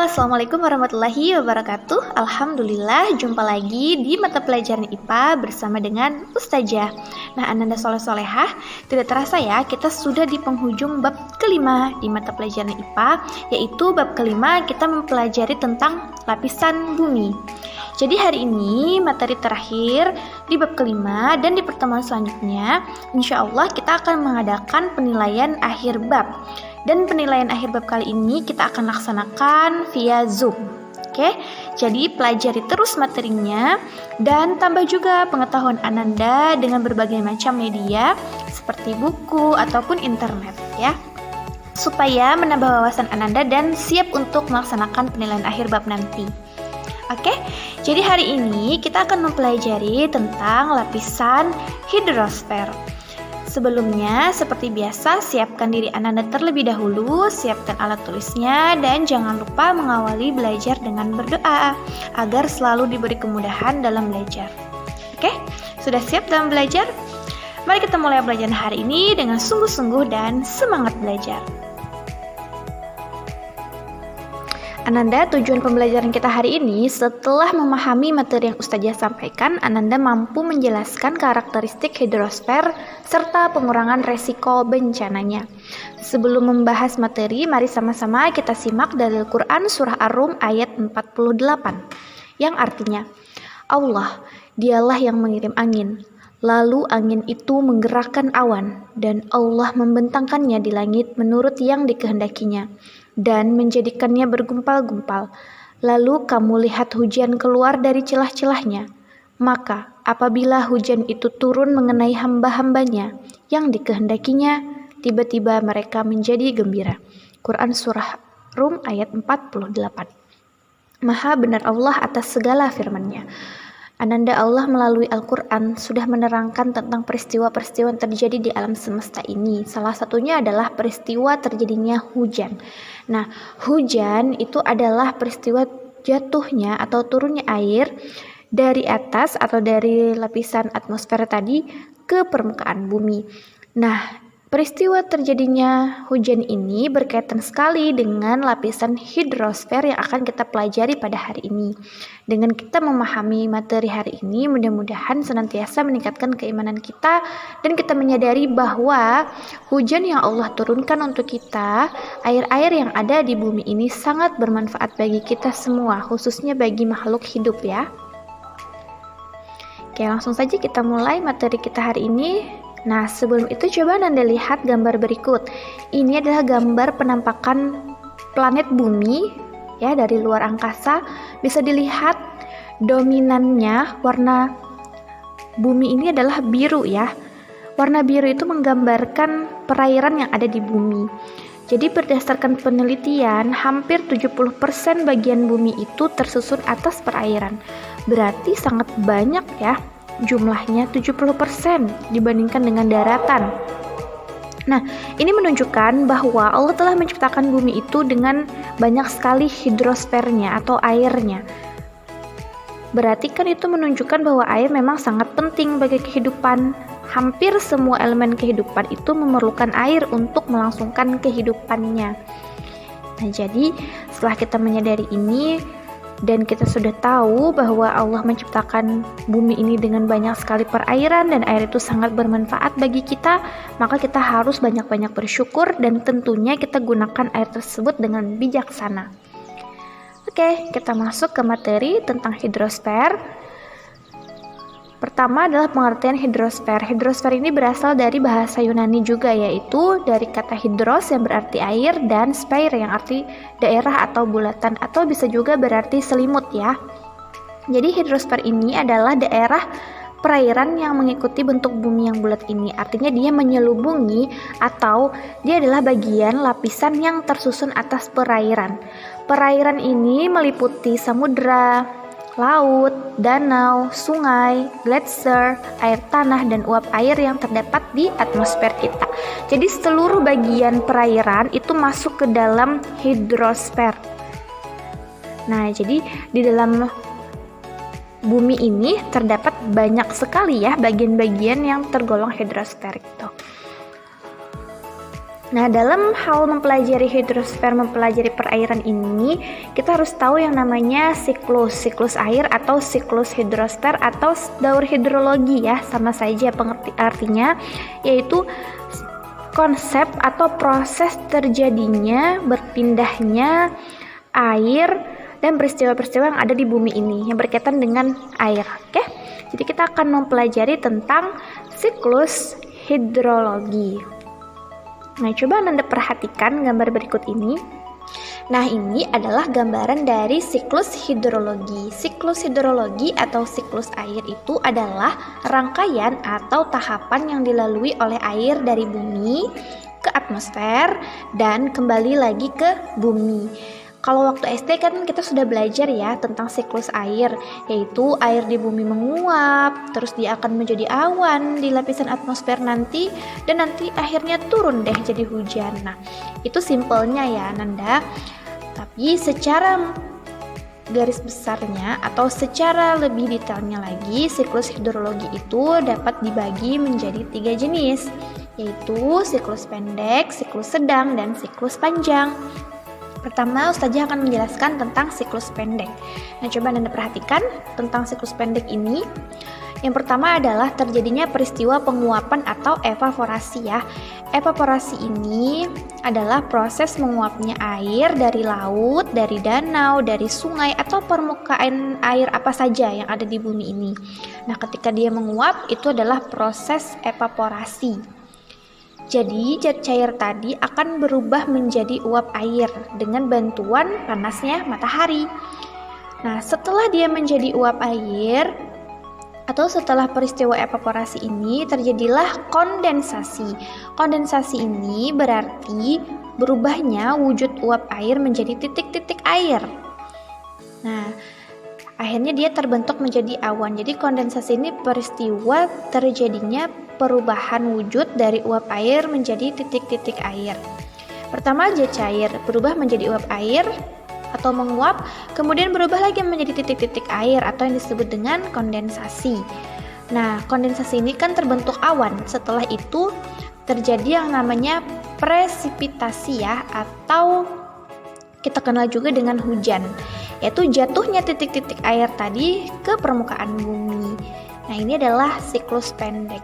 Assalamualaikum warahmatullahi wabarakatuh. Alhamdulillah, jumpa lagi di mata pelajaran IPA bersama dengan Ustazah. Nah, Ananda Soleh-Solehah, tidak terasa ya, kita sudah di penghujung bab kelima di mata pelajaran IPA, yaitu bab kelima kita mempelajari tentang lapisan bumi. Jadi hari ini materi terakhir di bab kelima, dan di pertemuan selanjutnya insya Allah kita akan mengadakan penilaian akhir bab. Dan penilaian akhir bab kali ini kita akan laksanakan via Zoom. Oke, jadi pelajari terus materinya dan tambah juga pengetahuan Ananda dengan berbagai macam media seperti buku ataupun internet ya. Supaya menambah wawasan Ananda dan siap untuk melaksanakan penilaian akhir bab nanti. Oke, jadi hari ini kita akan mempelajari tentang lapisan hidrosfer. Sebelumnya, seperti biasa, siapkan diri Ananda terlebih dahulu, siapkan alat tulisnya, dan jangan lupa mengawali belajar dengan berdoa, agar selalu diberi kemudahan dalam belajar. Oke, sudah siap dalam belajar? Mari kita mulai belajar hari ini dengan sungguh-sungguh dan semangat belajar. Ananda, tujuan pembelajaran kita hari ini, setelah memahami materi yang Ustazah sampaikan, Ananda mampu menjelaskan karakteristik hidrosfer serta pengurangan resiko bencananya. Sebelum membahas materi, mari sama-sama kita simak dalil Quran surah Ar-Rum ayat 48, yang artinya, Allah, dialah yang mengirim angin, lalu angin itu menggerakkan awan, dan Allah membentangkannya di langit menurut yang dikehendakinya, dan menjadikannya bergumpal-gumpal. Lalu kamu lihat hujan keluar dari celah-celahnya. Maka apabila hujan itu turun mengenai hamba-hambanya yang dikehendakinya, tiba-tiba mereka menjadi gembira. Quran surah Rum ayat 48. Maha benar Allah atas segala firman-Nya. Ananda, Allah melalui Al-Quran sudah menerangkan tentang peristiwa-peristiwa yang terjadi di alam semesta ini. Salah satunya adalah peristiwa terjadinya hujan. Nah, hujan itu adalah peristiwa jatuhnya atau turunnya air dari atas atau dari lapisan atmosfer tadi ke permukaan bumi. Nah, peristiwa terjadinya hujan ini berkaitan sekali dengan lapisan hidrosfer yang akan kita pelajari pada hari ini. Dengan kita memahami materi hari ini, mudah-mudahan senantiasa meningkatkan keimanan kita dan kita menyadari bahwa hujan yang Allah turunkan untuk kita, air-air yang ada di bumi ini sangat bermanfaat bagi kita semua, khususnya bagi makhluk hidup ya. Oke, langsung saja kita mulai materi kita hari ini. Nah, sebelum itu coba Anda lihat gambar berikut. Ini adalah gambar penampakan planet bumi ya dari luar angkasa. Bisa dilihat dominannya warna bumi ini adalah biru ya. Warna biru itu menggambarkan perairan yang ada di bumi. Jadi berdasarkan penelitian, hampir 70% bagian bumi itu tersusun atas perairan. Berarti sangat banyak ya. Jumlahnya 70% dibandingkan dengan daratan. Nah, ini menunjukkan bahwa Allah telah menciptakan bumi itu dengan banyak sekali hidrosfernya atau airnya. Berarti kan itu menunjukkan bahwa air memang sangat penting bagi kehidupan. Hampir semua elemen kehidupan itu memerlukan air untuk melangsungkan kehidupannya. Nah, jadi setelah kita menyadari ini, dan kita sudah tahu bahwa Allah menciptakan bumi ini dengan banyak sekali perairan dan air itu sangat bermanfaat bagi kita, maka kita harus banyak-banyak bersyukur dan tentunya kita gunakan air tersebut dengan bijaksana. Oke, kita masuk ke materi tentang hidrosfer. Pertama adalah pengertian hidrosfer. Hidrosfer ini berasal dari bahasa Yunani juga, yaitu dari kata hidros yang berarti air dan sphere yang arti daerah atau bulatan, atau bisa juga berarti selimut ya. Jadi hidrosfer ini adalah daerah perairan yang mengikuti bentuk bumi yang bulat ini. Artinya dia menyelubungi atau dia adalah bagian lapisan yang tersusun atas perairan. Perairan ini meliputi samudra, laut, danau, sungai, gletser, air tanah, dan uap air yang terdapat di atmosfer kita. Jadi seluruh bagian perairan itu masuk ke dalam hidrosfer. Nah, jadi di dalam bumi ini terdapat banyak sekali ya bagian-bagian yang tergolong hidrosfer itu. Nah, dalam hal mempelajari hidrosfer, mempelajari perairan ini, kita harus tahu yang namanya siklus air atau siklus hidrosfer atau daur hidrologi ya, sama saja artinya, yaitu konsep atau proses terjadinya berpindahnya air dan peristiwa-peristiwa yang ada di bumi ini yang berkaitan dengan air. Oke? Jadi kita akan mempelajari tentang siklus hidrologi. Nah, coba Anda perhatikan gambar berikut ini. Nah, ini adalah gambaran dari siklus hidrologi. Siklus hidrologi atau siklus air itu adalah rangkaian atau tahapan yang dilalui oleh air dari bumi ke atmosfer dan kembali lagi ke bumi. Kalau waktu SD kan kita sudah belajar ya tentang siklus air, yaitu air di bumi menguap, terus dia akan menjadi awan di lapisan atmosfer nanti, dan nanti akhirnya turun deh jadi hujan. Nah, itu simpelnya ya Nanda. Tapi secara garis besarnya atau secara lebih detailnya lagi, siklus hidrologi itu dapat dibagi menjadi 3 jenis, yaitu siklus pendek, siklus sedang, dan siklus panjang. Pertama, Ustazah akan menjelaskan tentang siklus pendek. Nah, coba Anda perhatikan tentang siklus pendek ini. Yang pertama adalah terjadinya peristiwa penguapan atau evaporasi ya. Evaporasi ini adalah proses menguapnya air dari laut, dari danau, dari sungai, atau permukaan air apa saja yang ada di bumi ini. Nah, ketika dia menguap, itu adalah proses evaporasi. Jadi, zat cair tadi akan berubah menjadi uap air dengan bantuan panasnya matahari. Nah, setelah dia menjadi uap air, atau setelah peristiwa evaporasi ini, terjadilah kondensasi. Kondensasi ini berarti berubahnya wujud uap air menjadi titik-titik air. Nah, akhirnya dia terbentuk menjadi awan. Jadi kondensasi ini peristiwa terjadinya perubahan wujud dari uap air menjadi titik-titik air. Pertama, zat cair berubah menjadi uap air atau menguap, kemudian berubah lagi menjadi titik-titik air atau yang disebut dengan kondensasi. Nah, kondensasi ini kan terbentuk awan. Setelah itu terjadi yang namanya presipitasi ya, atau kita kenal juga dengan hujan, yaitu jatuhnya titik-titik air tadi ke permukaan bumi. Nah, ini adalah siklus pendek.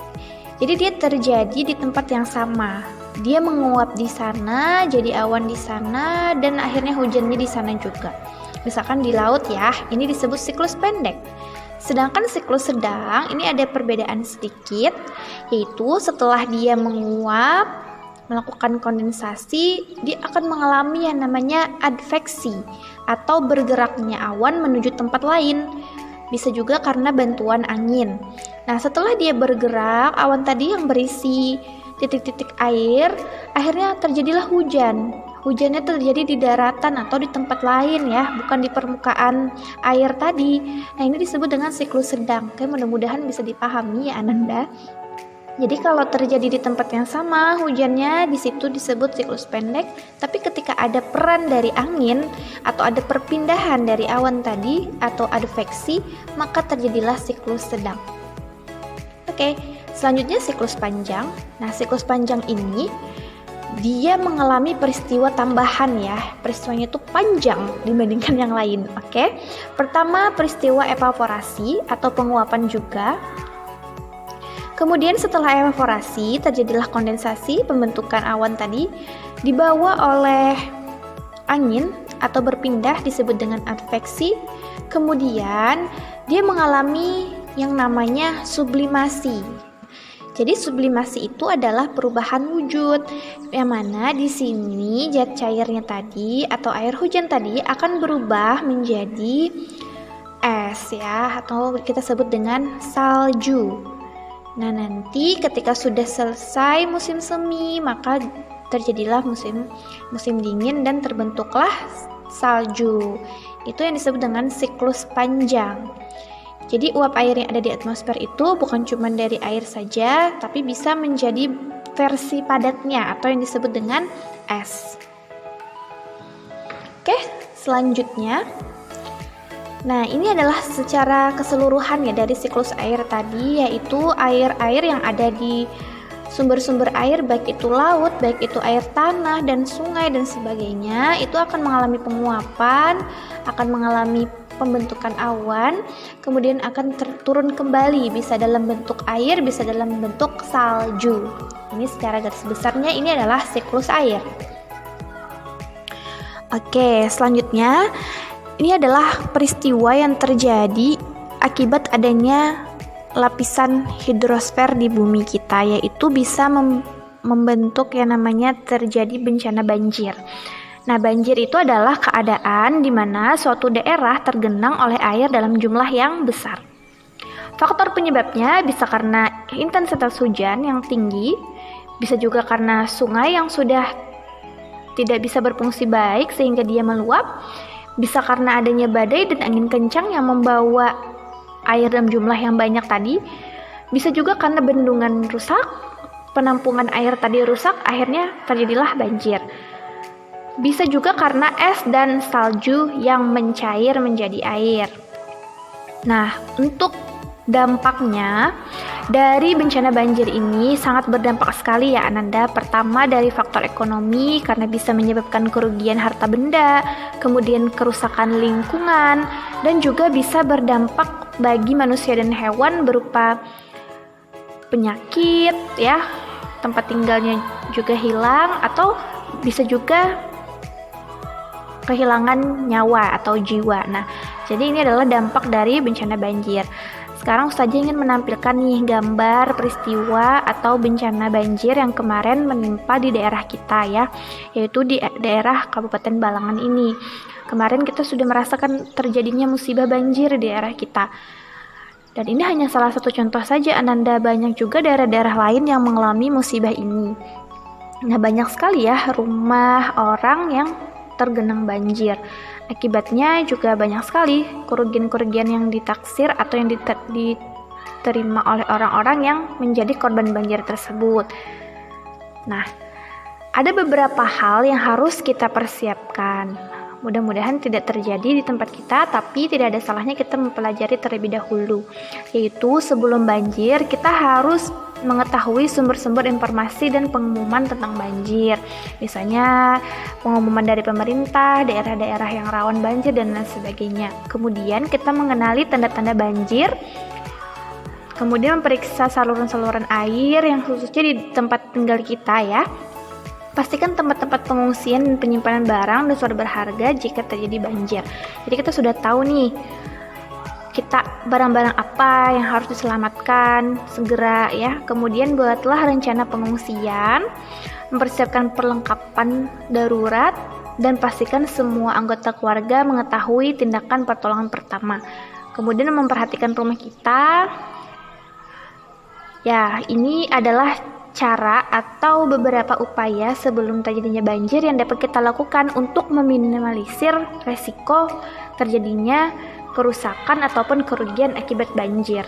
Jadi dia terjadi di tempat yang sama. Dia menguap di sana, jadi awan di sana, dan akhirnya hujannya di sana juga. Misalkan di laut ya, ini disebut siklus pendek. Sedangkan siklus sedang, ini ada perbedaan sedikit, yaitu setelah dia menguap, melakukan kondensasi, dia akan mengalami yang namanya adveksi, atau bergeraknya awan menuju tempat lain. Bisa juga karena bantuan angin. Nah, setelah dia bergerak, awan tadi yang berisi titik-titik air, akhirnya terjadilah hujan. Hujannya terjadi di daratan atau di tempat lain ya, bukan di permukaan air tadi. Nah, ini disebut dengan siklus sedang. Oke, mudah-mudahan bisa dipahami ya Ananda. Jadi kalau terjadi di tempat yang sama, hujannya di situ disebut siklus pendek, tapi ketika ada peran dari angin atau ada perpindahan dari awan tadi atau adveksi, maka terjadilah siklus sedang. Oke, selanjutnya siklus panjang. Nah, siklus panjang ini dia mengalami peristiwa tambahan ya. Peristiwanya itu panjang dibandingkan yang lain. Oke. Pertama, peristiwa evaporasi atau penguapan juga. Kemudian setelah evaporasi terjadilah kondensasi, pembentukan awan tadi dibawa oleh angin atau berpindah disebut dengan adveksi. Kemudian dia mengalami yang namanya sublimasi. Jadi sublimasi itu adalah perubahan wujud, yang mana di sini zat cairnya tadi atau air hujan tadi akan berubah menjadi es ya, atau kita sebut dengan salju. Nah, nanti ketika sudah selesai musim semi, maka terjadilah musim dingin dan terbentuklah salju. Itu yang disebut dengan siklus panjang. Jadi uap air yang ada di atmosfer itu bukan cuma dari air saja, tapi bisa menjadi versi padatnya atau yang disebut dengan es. Oke, selanjutnya. Nah, ini adalah secara keseluruhan ya dari siklus air tadi, yaitu air-air yang ada di sumber-sumber air, baik itu laut, baik itu air tanah dan sungai dan sebagainya, itu akan mengalami penguapan, akan mengalami pembentukan awan, kemudian akan turun kembali, bisa dalam bentuk air, bisa dalam bentuk salju. Ini secara garis besarnya ini adalah siklus air. Oke, selanjutnya ini adalah peristiwa yang terjadi akibat adanya lapisan hidrosfer di bumi kita, yaitu bisa membentuk yang namanya terjadi bencana banjir. Nah, banjir itu adalah keadaan di mana suatu daerah tergenang oleh air dalam jumlah yang besar. Faktor penyebabnya bisa karena intensitas hujan yang tinggi, bisa juga karena sungai yang sudah tidak bisa berfungsi baik sehingga dia meluap, bisa karena adanya badai dan angin kencang yang membawa air dalam jumlah yang banyak tadi, bisa juga karena bendungan rusak, penampungan air tadi rusak, akhirnya terjadilah banjir. Bisa juga karena es dan salju yang mencair menjadi air. Nah, untuk dampaknya dari bencana banjir ini sangat berdampak sekali ya Ananda. Pertama dari faktor ekonomi karena bisa menyebabkan kerugian harta benda, kemudian kerusakan lingkungan, dan juga bisa berdampak bagi manusia dan hewan berupa penyakit ya, tempat tinggalnya juga hilang, atau bisa juga kehilangan nyawa atau jiwa. Nah, jadi ini adalah dampak dari bencana banjir. Sekarang Ustazah ingin menampilkan nih gambar peristiwa atau bencana banjir yang kemarin menimpa di daerah kita ya, yaitu di daerah Kabupaten Balangan ini. Kemarin kita sudah merasakan terjadinya musibah banjir di daerah kita. Dan ini hanya salah satu contoh saja Ananda, banyak juga daerah-daerah lain yang mengalami musibah ini. Nah, banyak sekali ya rumah orang yang tergenang banjir. Akibatnya juga banyak sekali kerugian-kerugian yang ditaksir atau yang diterima oleh orang-orang yang menjadi korban banjir tersebut. Nah, ada beberapa hal yang harus kita persiapkan. Mudah-mudahan tidak terjadi di tempat kita, tapi tidak ada salahnya kita mempelajari terlebih dahulu. Yaitu sebelum banjir, kita harus mengetahui sumber-sumber informasi dan pengumuman tentang banjir. Misalnya pengumuman dari pemerintah, daerah-daerah yang rawan banjir, dan lain sebagainya. Kemudian kita mengenali tanda-tanda banjir. Kemudian memeriksa saluran-saluran air yang khususnya di tempat tinggal kita ya. Pastikan tempat-tempat pengungsian dan penyimpanan barang dan sumber berharga jika terjadi banjir. Jadi kita sudah tahu nih, kita barang-barang apa yang harus diselamatkan segera ya. Kemudian buatlah rencana pengungsian, mempersiapkan perlengkapan darurat, dan pastikan semua anggota keluarga mengetahui tindakan pertolongan pertama. Kemudian memperhatikan rumah kita. Ya, ini adalah cara atau beberapa upaya sebelum terjadinya banjir yang dapat kita lakukan untuk meminimalisir resiko terjadinya kerusakan ataupun kerugian akibat banjir.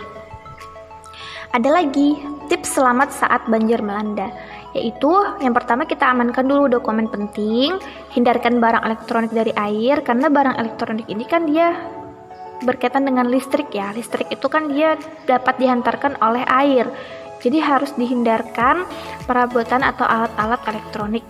Ada lagi tips selamat saat banjir melanda, yaitu yang pertama kita amankan dulu dokumen penting, hindarkan barang elektronik dari air, karena barang elektronik ini kan dia berkaitan dengan listrik ya. Listrik itu kan dia dapat dihantarkan oleh air. Jadi harus dihindarkan perabotan atau alat-alat elektronik.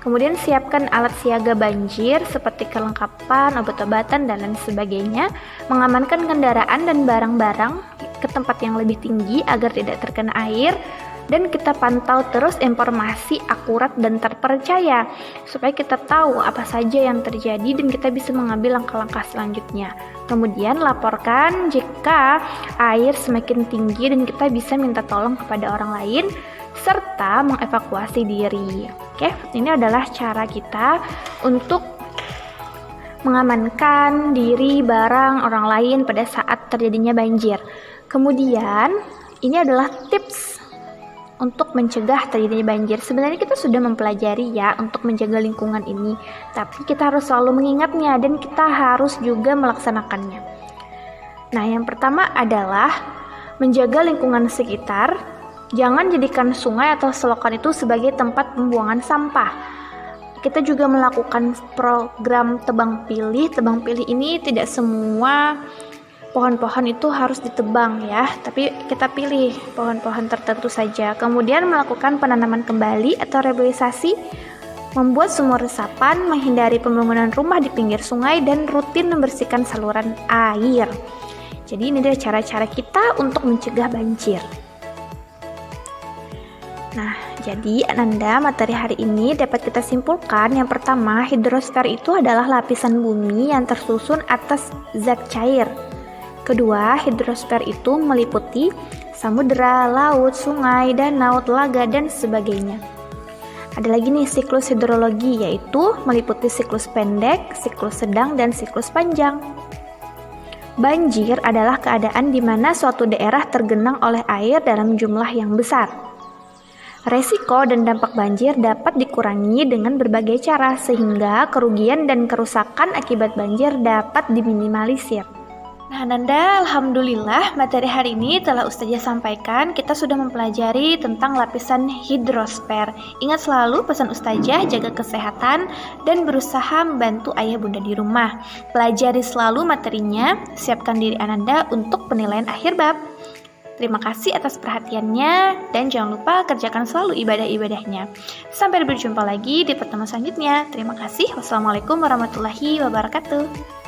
Kemudian siapkan alat siaga banjir seperti kelengkapan, obat-obatan, dan lain sebagainya. Mengamankan kendaraan dan barang-barang ke tempat yang lebih tinggi agar tidak terkena air. Dan kita pantau terus informasi akurat dan terpercaya supaya kita tahu apa saja yang terjadi dan kita bisa mengambil langkah-langkah selanjutnya. Kemudian laporkan jika air semakin tinggi dan kita bisa minta tolong kepada orang lain serta mengevakuasi diri. Oke, ini adalah cara kita untuk mengamankan diri, barang, orang lain pada saat terjadinya banjir. Kemudian ini adalah tips untuk mencegah terjadinya banjir. Sebenarnya kita sudah mempelajari ya untuk menjaga lingkungan ini, tapi kita harus selalu mengingatnya dan kita harus juga melaksanakannya. Nah, yang pertama adalah menjaga lingkungan sekitar. Jangan jadikan sungai atau selokan itu sebagai tempat pembuangan sampah. Kita juga melakukan program tebang pilih. Tebang pilih ini tidak semua pohon-pohon itu harus ditebang ya, tapi kita pilih pohon-pohon tertentu saja. Kemudian melakukan penanaman kembali atau reboisasi, membuat sumur resapan, menghindari pembangunan rumah di pinggir sungai, dan rutin membersihkan saluran air. Jadi ini adalah cara-cara kita untuk mencegah banjir. Nah, jadi Ananda, materi hari ini dapat kita simpulkan. Yang pertama, hidrosfer itu adalah lapisan bumi yang tersusun atas zat cair. Kedua, hidrosfer itu meliputi samudera, laut, sungai, danau, telaga, dan sebagainya. Ada lagi nih siklus hidrologi, yaitu meliputi siklus pendek, siklus sedang, dan siklus panjang. Banjir adalah keadaan di mana suatu daerah tergenang oleh air dalam jumlah yang besar. Resiko dan dampak banjir dapat dikurangi dengan berbagai cara sehingga kerugian dan kerusakan akibat banjir dapat diminimalisir. Nah, Nanda, alhamdulillah materi hari ini telah Ustazah sampaikan. Kita sudah mempelajari tentang lapisan hidrosfer. Ingat selalu pesan Ustazah, jaga kesehatan dan berusaha membantu ayah bunda di rumah. Pelajari selalu materinya, siapkan diri Ananda untuk penilaian akhir bab. Terima kasih atas perhatiannya dan jangan lupa kerjakan selalu ibadah-ibadahnya. Sampai berjumpa lagi di pertemuan selanjutnya. Terima kasih. Wassalamualaikum warahmatullahi wabarakatuh.